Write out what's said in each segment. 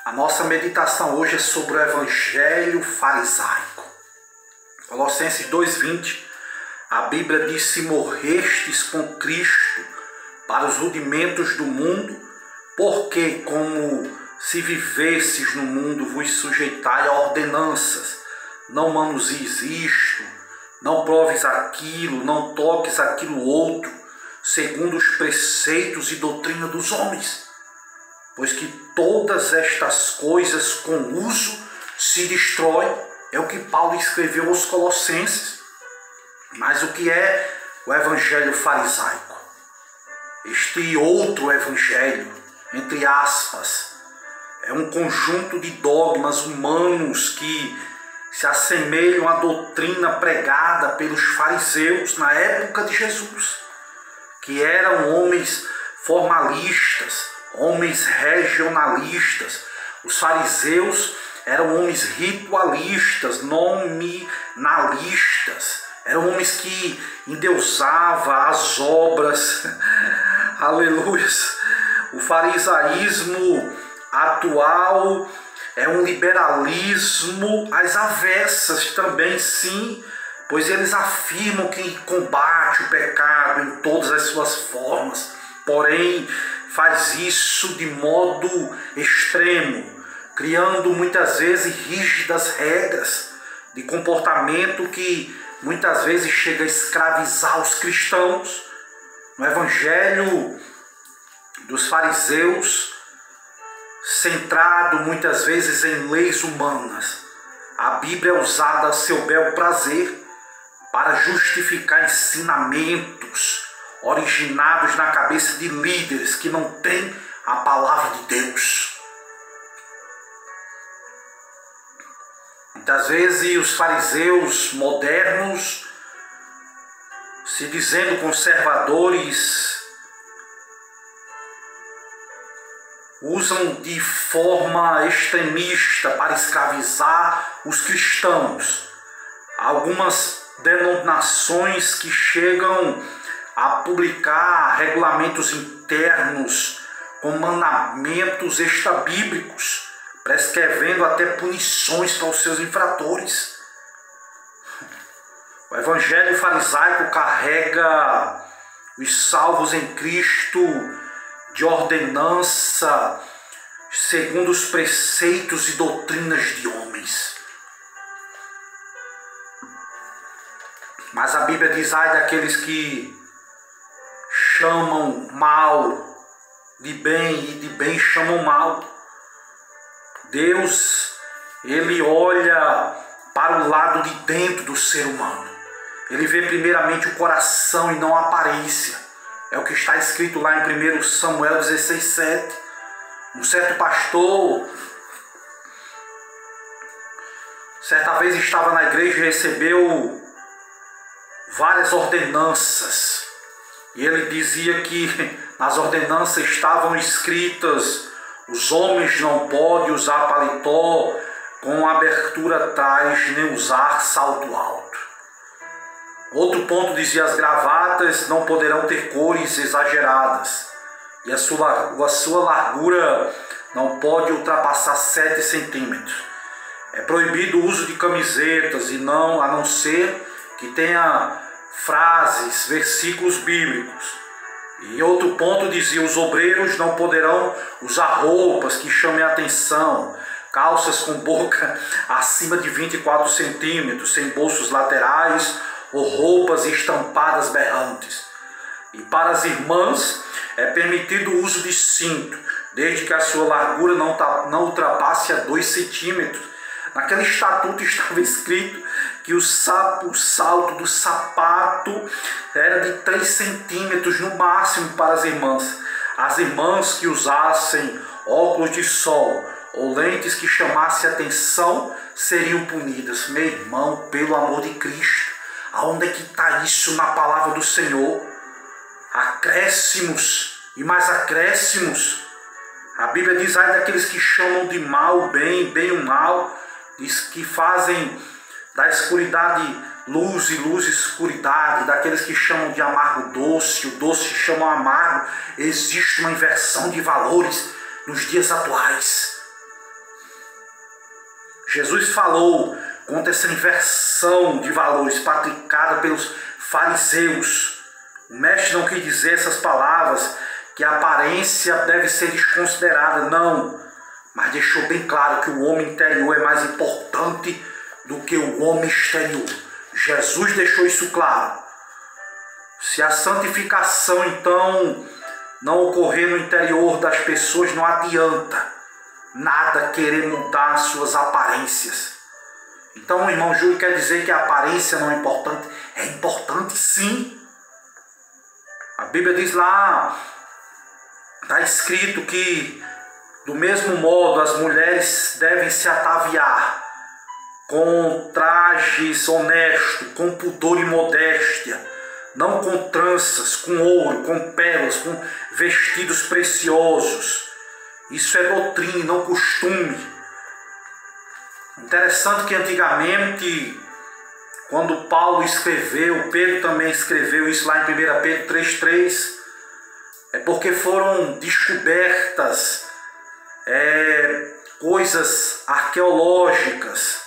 A nossa meditação hoje é sobre o Evangelho farisaico. Colossenses 2,20, a Bíblia diz: se morrestes com Cristo para os rudimentos do mundo, porque como se vivesses no mundo vos sujeitai a ordenanças, não manuseis isto, não proves aquilo, não toques aquilo outro, segundo os preceitos e doutrina dos homens. Pois que todas estas coisas com uso se destrói. É o que Paulo escreveu aos Colossenses. Mas o que é o Evangelho farisaico? Este outro Evangelho, entre aspas, é um conjunto de dogmas humanos que se assemelham à doutrina pregada pelos fariseus na época de Jesus, que eram homens formalistas, homens regionalistas. Os fariseus eram homens ritualistas, nominalistas. Eram homens que endeusavam as obras. Aleluias. O farisaísmo atual é um liberalismo às avessas também, sim, pois eles afirmam que combate o pecado em todas as suas formas, porém faz isso de modo extremo, criando muitas vezes rígidas regras de comportamento que muitas vezes chega a escravizar os cristãos. No Evangelho dos fariseus, centrado muitas vezes em leis humanas, a Bíblia é usada a seu bel prazer para justificar ensinamentos originados na cabeça de líderes que não têm a palavra de Deus. Muitas vezes os fariseus modernos, se dizendo conservadores, usam de forma extremista para escravizar os cristãos. Algumas denominações que chegam a publicar regulamentos internos com mandamentos extrabíblicos, prescrevendo até punições para os seus infratores. O Evangelho farisaico carrega os salvos em Cristo de ordenança segundo os preceitos e doutrinas de homens. Mas a Bíblia diz: ai daqueles que chamam mal de bem e de bem chamam mal. Deus, ele olha para o lado de dentro do ser humano. Ele vê primeiramente o coração e não a aparência. É o que está escrito lá em 1 Samuel 16:7. Um certo pastor, certa vez estava na igreja e recebeu várias ordenanças. E ele dizia que nas ordenanças estavam escritas: os homens não podem usar paletó com abertura atrás, nem usar salto alto. Outro ponto dizia: as gravatas não poderão ter cores exageradas. E a sua largura não pode ultrapassar 7 centímetros. É proibido o uso de camisetas, a não ser que tenha frases, versículos bíblicos. E outro ponto dizia: os obreiros não poderão usar roupas que chamem a atenção, calças com boca acima de 24 centímetros, sem bolsos laterais, ou roupas estampadas berrantes. E para as irmãs é permitido o uso de cinto, desde que a sua largura não ultrapasse a 2 centímetros. Naquele estatuto estava escrito que o salto do sapato era de 3 centímetros no máximo para as irmãs. As irmãs que usassem óculos de sol ou lentes que chamassem atenção seriam punidas. Meu irmão, pelo amor de Cristo, aonde é que está isso na palavra do Senhor? Acréscimos e mais acréscimos. A Bíblia diz: ai daqueles que chamam de mal o bem, bem o mal, diz que fazem da escuridade luz e luz escuridade, daqueles que chamam de amargo doce, o doce chamam amargo. Existe uma inversão de valores nos dias atuais. Jesus falou contra essa inversão de valores praticada pelos fariseus. O mestre não quis dizer essas palavras, que a aparência deve ser desconsiderada, não. Mas deixou bem claro que o homem interior é mais importante do que o homem exterior. Jesus deixou isso claro. Se a santificação, então, não ocorrer no interior das pessoas, não adianta nada querer mudar as suas aparências. Então, o irmão Júlio quer dizer que a aparência não é importante? É importante, sim. A Bíblia diz lá, está escrito que, do mesmo modo, as mulheres devem se ataviar com trajes honestos, com pudor e modéstia, não com tranças, com ouro, com pérolas, com vestidos preciosos. Isso é doutrina e não costume. Interessante que antigamente, quando Paulo escreveu, Pedro também escreveu isso lá em 1 Pedro 3,3, é porque foram descobertas coisas arqueológicas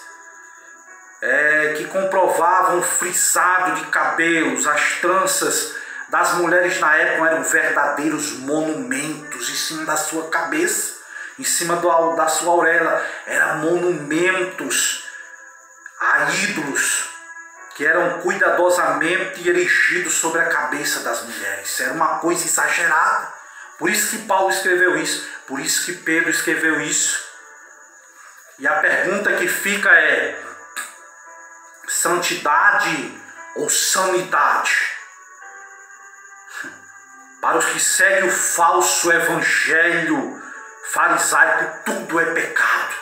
que comprovavam o frisado de cabelos. As tranças das mulheres na época eram verdadeiros monumentos em cima da sua cabeça, em cima da sua auréola. Eram monumentos a ídolos que eram cuidadosamente erigidos sobre a cabeça das mulheres. Era uma coisa exagerada. Por isso que Paulo escreveu isso, por isso que Pedro escreveu isso. E a pergunta que fica é: santidade ou sanidade? Para os que seguem o falso evangelho farisaico, tudo é pecado.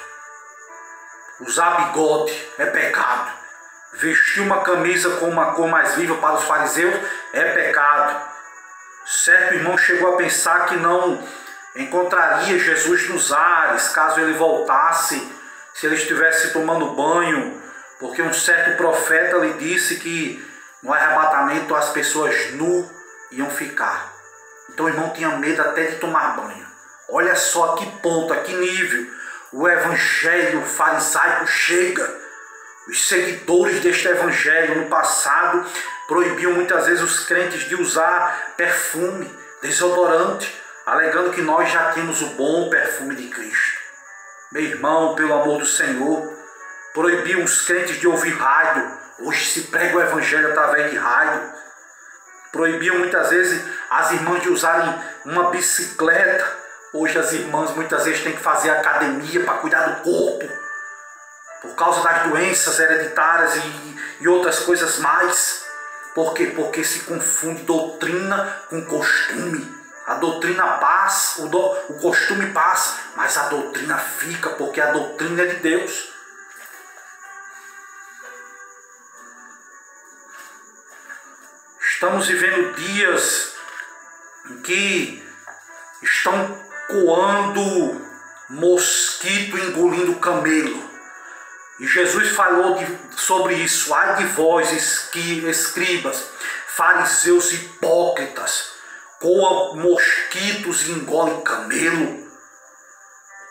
Usar bigode é pecado. Vestir uma camisa com uma cor mais viva para os fariseus é pecado. Certo irmão chegou a pensar que não encontraria Jesus nos ares caso ele voltasse, se ele estivesse tomando banho, porque um certo profeta lhe disse que no arrebatamento as pessoas nu iam ficar. Então o irmão tinha medo até de tomar banho. Olha só a que ponto, a que nível o evangelho farisaico chega. Os seguidores deste evangelho no passado proibiam muitas vezes os crentes de usar perfume, desodorante, alegando que nós já temos o bom perfume de Cristo. Meu irmão, pelo amor do Senhor, proibiam os crentes de ouvir rádio. Hoje se prega o evangelho através de rádio. Proibiam muitas vezes as irmãs de usarem uma bicicleta. Hoje as irmãs muitas vezes têm que fazer academia para cuidar do corpo, por causa das doenças hereditárias e outras coisas mais. Por quê? Porque se confunde doutrina com costume. A doutrina passa, o costume passa, mas a doutrina fica, porque a doutrina é de Deus. Estamos vivendo dias em que estão coando mosquito engolindo camelo. E Jesus falou sobre isso. Ai de vós, escribas, fariseus hipócritas, coam mosquitos e engolem camelo.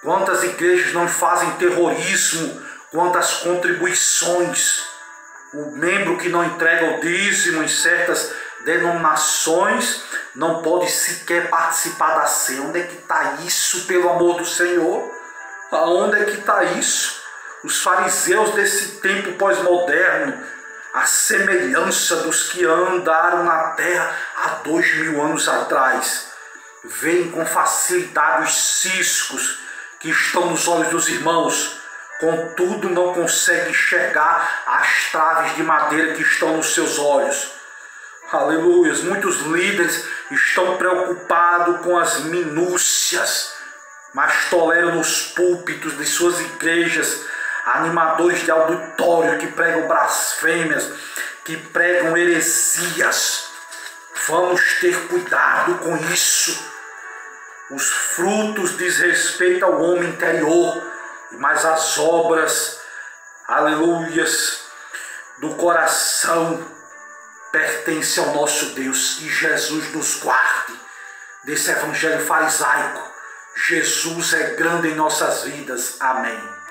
Quantas igrejas não fazem terrorismo, quantas contribuições. O membro que não entrega o dízimo em certas denominações não pode sequer participar da ceia. Onde é que está isso, pelo amor do Senhor? Aonde é que está isso? Os fariseus desse tempo pós-moderno, a semelhança dos que andaram na terra há 2000 anos atrás, veem com facilidade os ciscos que estão nos olhos dos irmãos, contudo não conseguem enxergar as traves de madeira que estão nos seus olhos. Aleluia! Muitos líderes estão preocupados com as minúcias, mas toleram nos púlpitos de suas igrejas animadores de auditório que pregam blasfêmias, que pregam heresias. Vamos ter cuidado com isso. Os frutos diz respeito ao homem interior, mas as obras, aleluias, do coração pertencem ao nosso Deus. E Jesus nos guarde desse evangelho farisaico. Jesus é grande em nossas vidas. Amém.